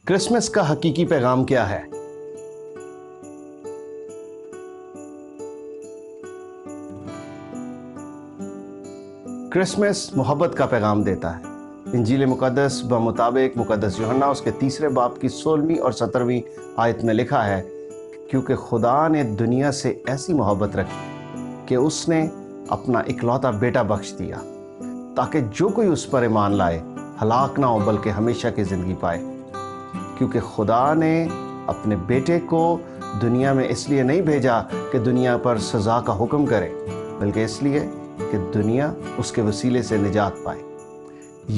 Christmas का हकीकी पैगाम क्या है? क्रिसमस मोहब्बत का पैगाम देता है। इंजील मुक़द्दस बमुताबिक मुक़द्दस यूहन्ना उसके 3 बाब की 16वीं और 17वीं आयत में लिखा है, क्योंकि खुदा ने दुनिया से ऐसी मोहब्बत रखी कि उसने अपना इकलौता बेटा बख्श दिया, ताकि जो कोई उस पर ईमान लाए हलाक ना हो बल्कि हमेशा की ज़िंदगी पाए। क्योंकि खुदा ने अपने बेटे को दुनिया में इसलिए नहीं भेजा कि दुनिया पर सज़ा का हुक्म करे, बल्कि इसलिए कि दुनिया उसके वसीले से निजात पाए।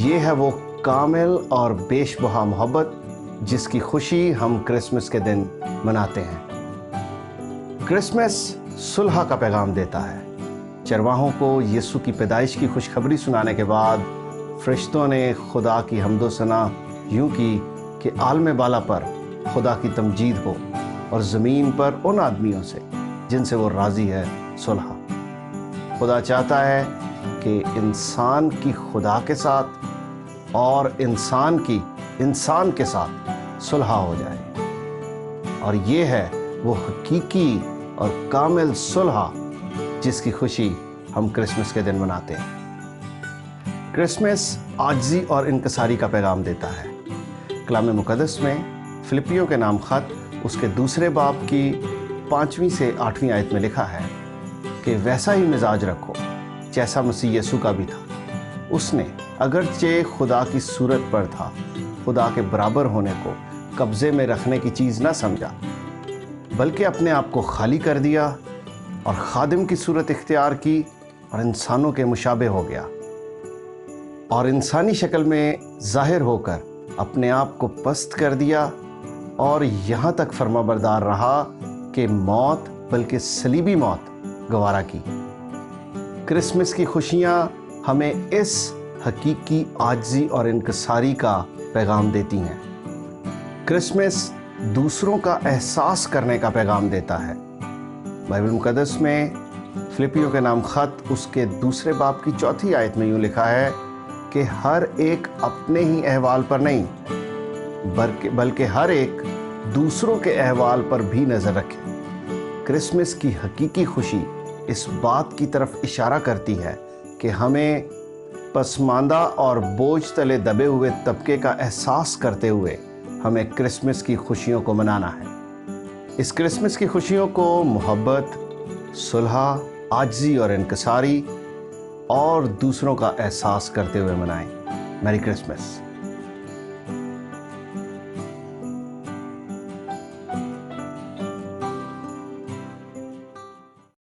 ये है वो कामिल और बेशबहा मोहब्बत जिसकी खुशी हम क्रिसमस के दिन मनाते हैं। क्रिसमस सुलह का पैगाम देता है। चरवाहों को यीशु की पैदाइश की खुशखबरी सुनाने के बाद फरिश्तों ने खुदा की हम्दो सना यूं की कि आलम बाला पर खुदा की तमजीद हो और ज़मीन पर उन आदमियों से जिनसे वो राज़ी है सुलह। खुदा चाहता है कि इंसान की खुदा के साथ और इंसान की इंसान के साथ सुलह हो जाए, और ये है वो हकीकी और कामिल सुलह जिसकी खुशी हम क्रिसमस के दिन मनाते हैं। क्रिसमस आजिज़ी और इनकसारी का पैगाम देता है। कलाम मुक़द्दस में फिलिपियों के नाम ख़त उसके 2 बाब की 5वीं से 8वीं आयत में लिखा है कि वैसा ही मिजाज रखो जैसा मसीह यीशु का भी था। उसने अगरचे खुदा की सूरत पर था, खुदा के बराबर होने को कब्ज़े में रखने की चीज़ न समझा, बल्कि अपने आप को खाली कर दिया और खादिम की सूरत इख्तियार की और इंसानों के मुशाबे हो गया, और इंसानी शक्ल में ज़ाहिर होकर अपने आप को पस्त कर दिया और यहाँ तक फरमाबरदार रहा कि मौत बल्कि सलीबी मौत गवारा की। क्रिसमस की खुशियाँ हमें इस हकीकी आजिज़ी और इनकसारी का पैगाम देती हैं। क्रिसमस दूसरों का एहसास करने का पैगाम देता है। बाइबल मुक़द्दस में फिलिपियों के नाम ख़त उसके 2 बाब की 4थी आयत में यूँ लिखा है कि हर एक अपने ही अहवाल पर नहीं बल्कि हर एक दूसरों के अहवाल पर भी नज़र रखे। क्रिसमस की हकीकी खुशी इस बात की तरफ इशारा करती है कि हमें पसमानदा और बोझ तले दबे हुए तबके का एहसास करते हुए हमें क्रिसमस की खुशियों को मनाना है। इस क्रिसमस की खुशियों को मोहब्बत, सुलह, आजिज़ी और इनकसारी और दूसरों का एहसास करते हुए मनाएं। Merry Christmas.